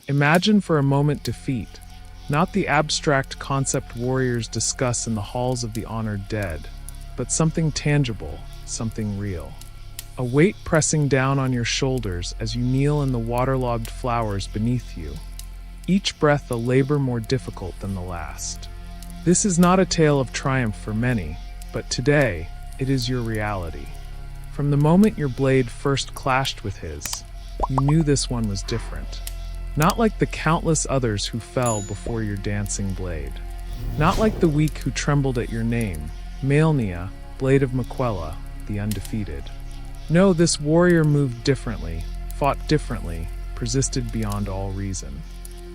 Imagine for a moment defeat, not the abstract concept warriors discuss in the halls of the honored dead, but something tangible, something real. A weight pressing down on your shoulders as you kneel in the waterlogged flowers beneath you, each breath a labor more difficult than the last. This is not a tale of triumph for many, but today, it is your reality. From the moment your blade first clashed with his, you knew this one was different. Not like the countless others who fell before your dancing blade. Not like the weak who trembled at your name, Malenia, blade of Miquella, the undefeated. No, this warrior moved differently, fought differently, persisted beyond all reason.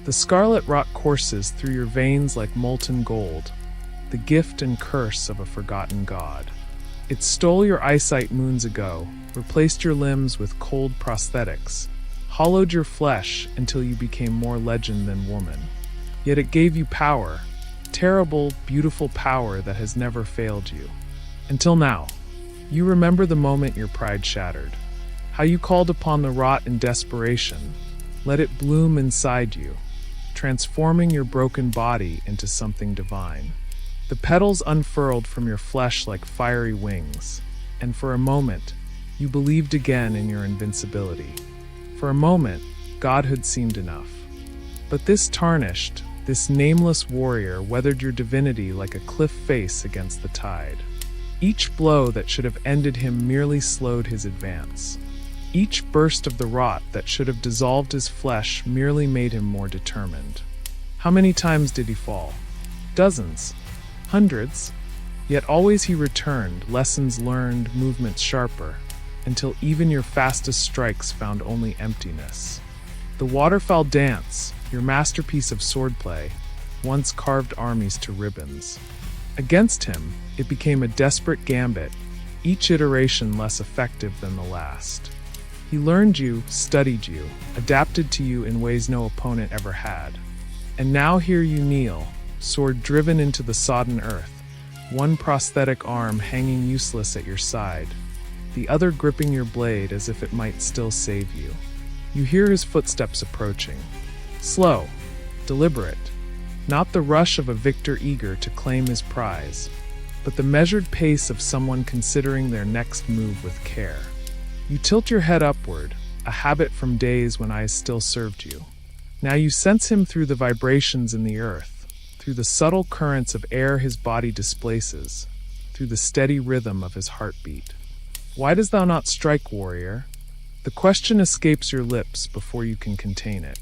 The scarlet rock courses through your veins like molten gold, the gift and curse of a forgotten god. It stole your eyesight moons ago, replaced your limbs with cold prosthetics, hollowed your flesh until you became more legend than woman. Yet it gave you power, terrible, beautiful power that has never failed you. Until now, you remember the moment your pride shattered, how you called upon the rot in desperation, let it bloom inside you, transforming your broken body into something divine. The petals unfurled from your flesh like fiery wings, and for a moment, you believed again in your invincibility. For a moment, godhood seemed enough. But this tarnished, this nameless warrior weathered your divinity like a cliff face against the tide. Each blow that should have ended him merely slowed his advance. Each burst of the rot that should have dissolved his flesh merely made him more determined. How many times did he fall? Dozens. Hundreds. Yet always he returned, lessons learned, movements sharper, until even your fastest strikes found only emptiness. The waterfowl dance, your masterpiece of swordplay, once carved armies to ribbons. Against him, it became a desperate gambit, each iteration less effective than the last. He learned you, studied you, adapted to you in ways no opponent ever had. And now here you kneel, sword driven into the sodden earth, one prosthetic arm hanging useless at your side, the other gripping your blade as if it might still save you. You hear his footsteps approaching. Slow, deliberate, not the rush of a victor eager to claim his prize, but the measured pace of someone considering their next move with care. You tilt your head upward, a habit from days when eyes still served you. Now you sense him through the vibrations in the earth, through the subtle currents of air his body displaces, through the steady rhythm of his heartbeat. Why dost thou not strike, warrior? The question escapes your lips before you can contain it.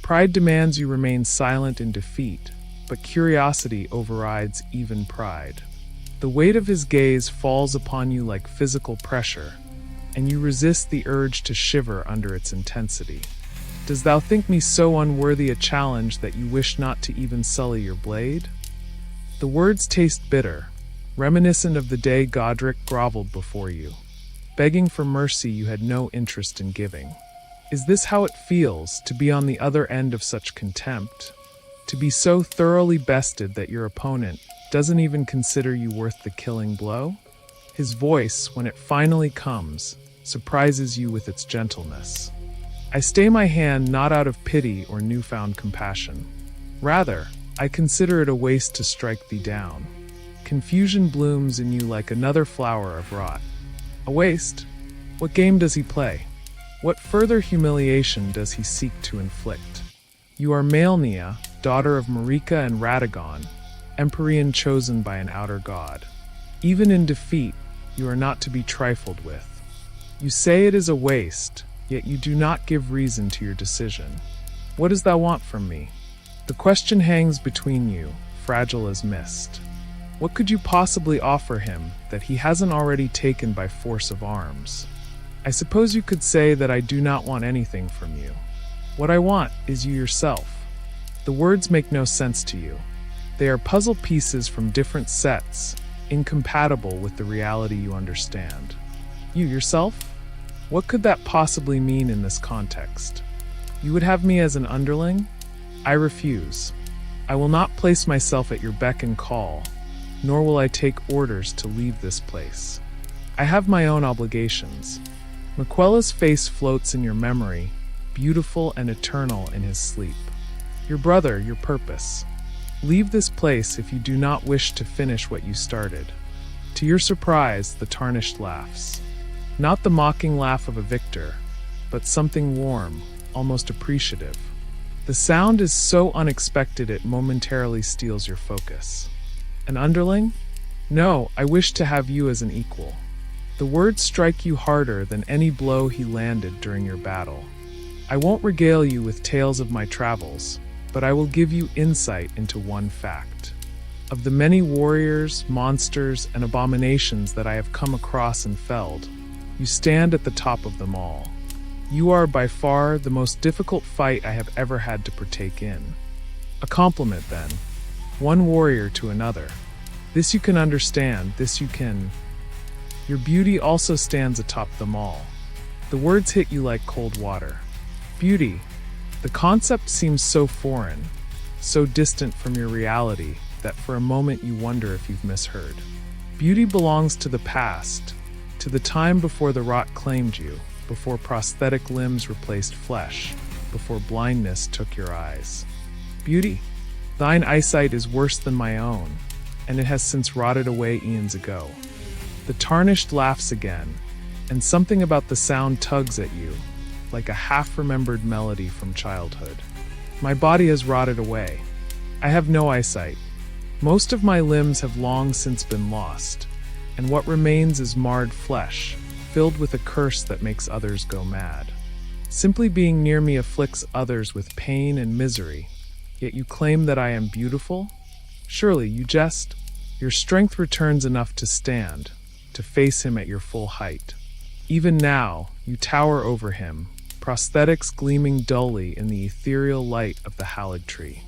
Pride demands you remain silent in defeat, but curiosity overrides even pride. The weight of his gaze falls upon you like physical pressure, and you resist the urge to shiver under its intensity. Dost thou think me so unworthy a challenge that you wish not to even sully your blade? The words taste bitter, reminiscent of the day Godric groveled before you, begging for mercy you had no interest in giving. Is this how it feels to be on the other end of such contempt? To be so thoroughly bested that your opponent doesn't even consider you worth the killing blow? His voice, when it finally comes, surprises you with its gentleness. I stay my hand not out of pity or newfound compassion. Rather, I consider it a waste to strike thee down. Confusion blooms in you like another flower of rot. A waste? What game does he play? What further humiliation does he seek to inflict? You are Malenia, daughter of Marika and Radagon, Empyrean chosen by an outer god. Even in defeat, you are not to be trifled with. You say it is a waste, yet you do not give reason to your decision. What does thou want from me? The question hangs between you, fragile as mist. What could you possibly offer him that he hasn't already taken by force of arms? I suppose you could say that I do not want anything from you. What I want is you yourself. The words make no sense to you. They are puzzle pieces from different sets, incompatible with the reality you understand. You yourself? What could that possibly mean in this context? You would have me as an underling? I refuse. I will not place myself at your beck and call, nor will I take orders to leave this place. I have my own obligations. Miquella's face floats in your memory, beautiful and eternal in his sleep. Your brother, your purpose. Leave this place if you do not wish to finish what you started. To your surprise, the tarnished laughs. Not the mocking laugh of a victor, but something warm, almost appreciative. The sound is so unexpected it momentarily steals your focus. An underling? No, I wish to have you as an equal. The words strike you harder than any blow he landed during your battle. I won't regale you with tales of my travels, but I will give you insight into one fact. Of the many warriors, monsters, and abominations that I have come across and felled, you stand at the top of them all. You are by far the most difficult fight I have ever had to partake in. A compliment, then. One warrior to another. This you can understand, this you can... Your beauty also stands atop them all. The words hit you like cold water. Beauty. The concept seems so foreign, so distant from your reality, that for a moment you wonder if you've misheard. Beauty belongs to the past, to the time before the rot claimed you, before prosthetic limbs replaced flesh, before blindness took your eyes. Beauty, thine eyesight is worse than my own, and it has since rotted away eons ago. The tarnished laughs again, and something about the sound tugs at you, like a half-remembered melody from childhood. My body has rotted away. I have no eyesight. Most of my limbs have long since been lost, and what remains is marred flesh, filled with a curse that makes others go mad. Simply being near me afflicts others with pain and misery, yet you claim that I am beautiful? Surely you jest. Your strength returns enough to stand, to face him at your full height. Even now, you tower over him, prosthetics gleaming dully in the ethereal light of the hallowed tree.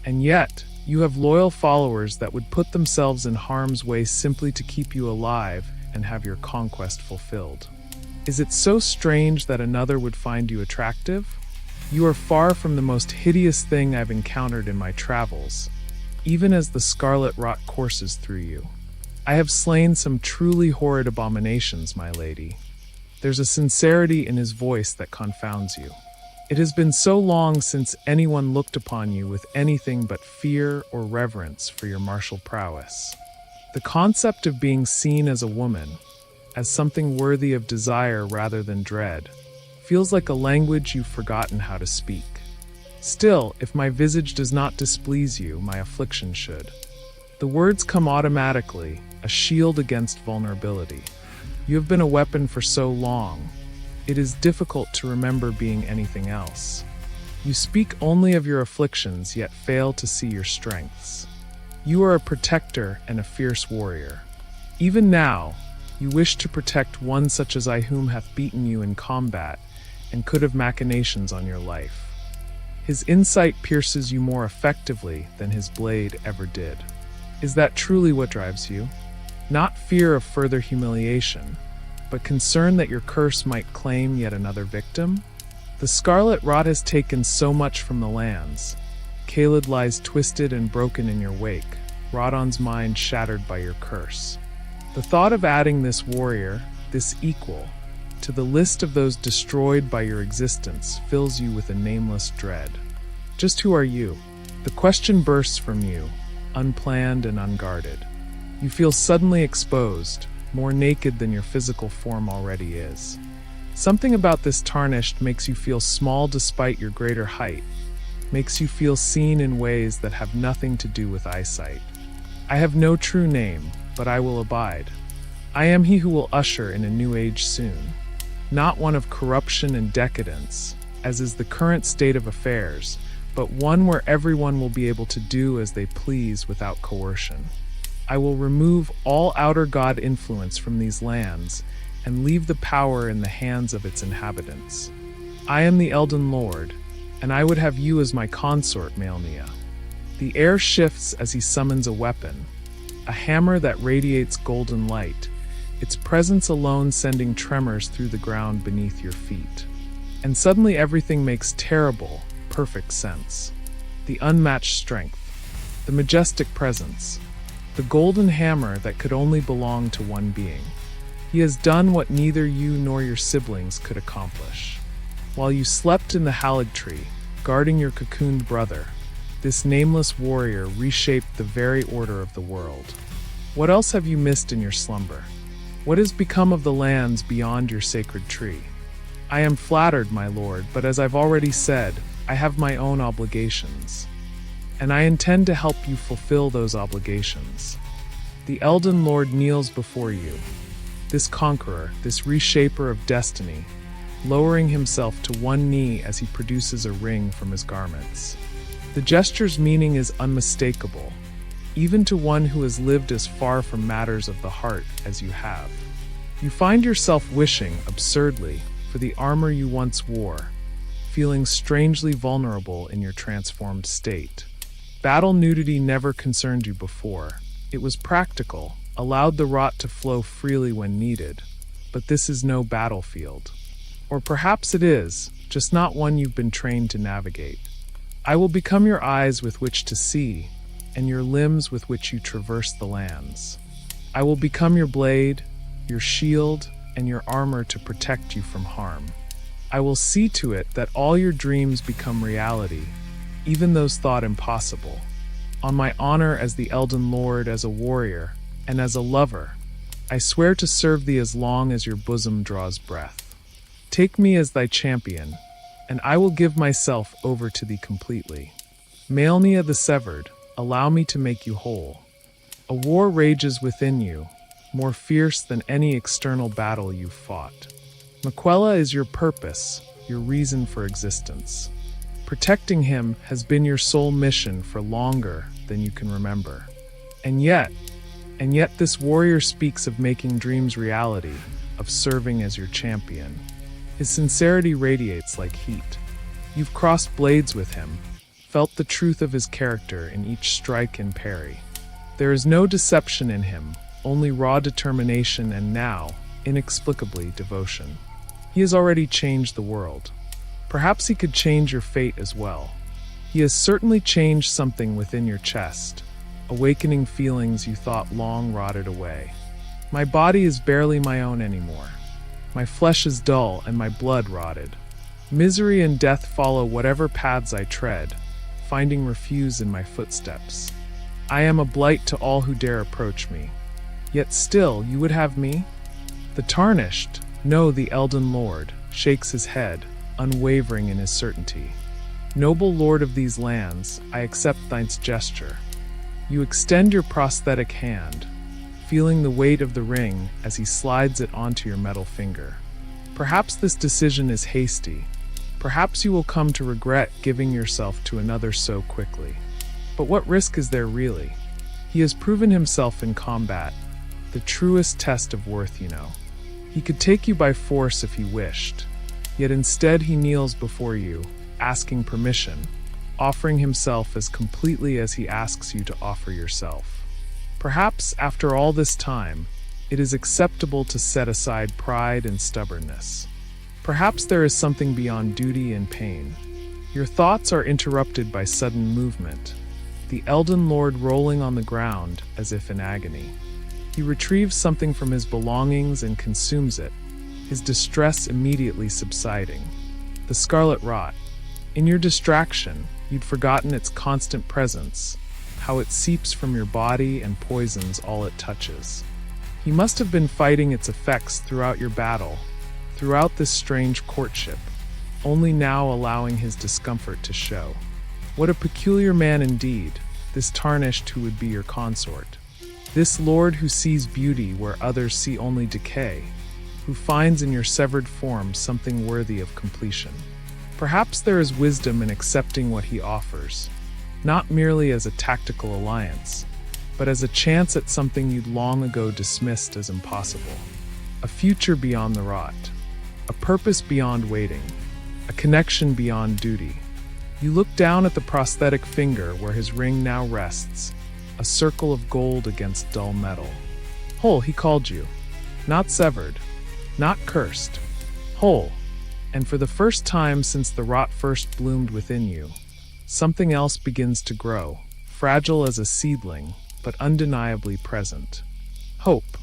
And yet, you have loyal followers that would put themselves in harm's way simply to keep you alive and have your conquest fulfilled. Is it so strange that another would find you attractive? You are far from the most hideous thing I've encountered in my travels, even as the scarlet rot courses through you. I have slain some truly horrid abominations, my lady. There's a sincerity in his voice that confounds you. It has been so long since anyone looked upon you with anything but fear or reverence for your martial prowess. The concept of being seen as a woman, as something worthy of desire rather than dread, feels like a language you've forgotten how to speak. Still, if my visage does not displease you, my affliction should. The words come automatically, a shield against vulnerability. You have been a weapon for so long, it is difficult to remember being anything else. You speak only of your afflictions, yet fail to see your strengths. You are a protector and a fierce warrior. Even now, you wish to protect one such as I whom hath beaten you in combat and could have machinations on your life. His insight pierces you more effectively than his blade ever did. Is that truly what drives you? Not fear of further humiliation, but concern that your curse might claim yet another victim? The scarlet rot has taken so much from the lands. Khalid lies twisted and broken in your wake, Radon's mind shattered by your curse. The thought of adding this warrior, this equal, to the list of those destroyed by your existence fills you with a nameless dread. Just who are you? The question bursts from you, unplanned and unguarded. You feel suddenly exposed, more naked than your physical form already is. Something about this tarnished makes you feel small despite your greater height, makes you feel seen in ways that have nothing to do with eyesight. I have no true name, but I will abide. I am he who will usher in a new age soon, not one of corruption and decadence, as is the current state of affairs, but one where everyone will be able to do as they please without coercion. I will remove all outer god influence from these lands and leave the power in the hands of its inhabitants. I am the Elden Lord, and I would have you as my consort, Malenia. The air shifts as he summons a weapon, a hammer that radiates golden light, its presence alone sending tremors through the ground beneath your feet. And suddenly everything makes terrible, perfect sense. The unmatched strength, the majestic presence, the golden hammer that could only belong to one being. He has done what neither you nor your siblings could accomplish. While you slept in the hallowed tree, guarding your cocooned brother, this nameless warrior reshaped the very order of the world. What else have you missed in your slumber? What has become of the lands beyond your sacred tree? I am flattered, my lord, but as I've already said, I have my own obligations. And I intend to help you fulfill those obligations. The Elden Lord kneels before you, this conqueror, this reshaper of destiny, lowering himself to one knee as he produces a ring from his garments. The gesture's meaning is unmistakable, even to one who has lived as far from matters of the heart as you have. You find yourself wishing, absurdly, for the armor you once wore, feeling strangely vulnerable in your transformed state. Battle nudity never concerned you before. It was practical, allowed the rot to flow freely when needed, but this is no battlefield. Or perhaps it is, just not one you've been trained to navigate. I will become your eyes with which to see, and your limbs with which you traverse the lands. I will become your blade, your shield, and your armor to protect you from harm. I will see to it that all your dreams become reality, even those thought impossible. On my honor as the Elden Lord, as a warrior, and as a lover, I swear to serve thee as long as your bosom draws breath. Take me as thy champion, and I will give myself over to thee completely. Malenia the Severed, allow me to make you whole. A war rages within you, more fierce than any external battle you've fought. Miquella is your purpose, your reason for existence. Protecting him has been your sole mission for longer than you can remember. And yet this warrior speaks of making dreams reality, of serving as your champion. His sincerity radiates like heat. You've crossed blades with him, felt the truth of his character in each strike and parry. There is no deception in him, only raw determination and now, inexplicably, devotion. He has already changed the world. Perhaps he could change your fate as well. He has certainly changed something within your chest, awakening feelings you thought long rotted away. My body is barely my own anymore. My flesh is dull and my blood rotted. Misery and death follow whatever paths I tread, finding refuge in my footsteps. I am a blight to all who dare approach me. Yet still, you would have me? The Tarnished, no, the Elden Lord, shakes his head, unwavering in his certainty. Noble lord of these lands, I accept thine gesture. You extend your prosthetic hand, feeling the weight of the ring as he slides it onto your metal finger. Perhaps this decision is hasty. Perhaps you will come to regret giving yourself to another so quickly. But what risk is there really? He has proven himself in combat, the truest test of worth, you know. He could take you by force if he wished, yet instead he kneels before you, asking permission, offering himself as completely as he asks you to offer yourself. Perhaps, after all this time, it is acceptable to set aside pride and stubbornness. Perhaps there is something beyond duty and pain. Your thoughts are interrupted by sudden movement, the Elden Lord rolling on the ground as if in agony. He retrieves something from his belongings and consumes it, his distress immediately subsiding. The scarlet rot. In your distraction, you'd forgotten its constant presence, how it seeps from your body and poisons all it touches. He must have been fighting its effects throughout your battle, throughout this strange courtship, only now allowing his discomfort to show. What a peculiar man indeed, this Tarnished who would be your consort. This lord who sees beauty where others see only decay, who finds in your severed form something worthy of completion. Perhaps there is wisdom in accepting what he offers, not merely as a tactical alliance, but as a chance at something you'd long ago dismissed as impossible. A future beyond the rot, a purpose beyond waiting, a connection beyond duty. You look down at the prosthetic finger where his ring now rests, a circle of gold against dull metal. Whole, he called you. Not severed, not cursed. Whole. And for the first time since the rot first bloomed within you, something else begins to grow, fragile as a seedling, but undeniably present. Hope.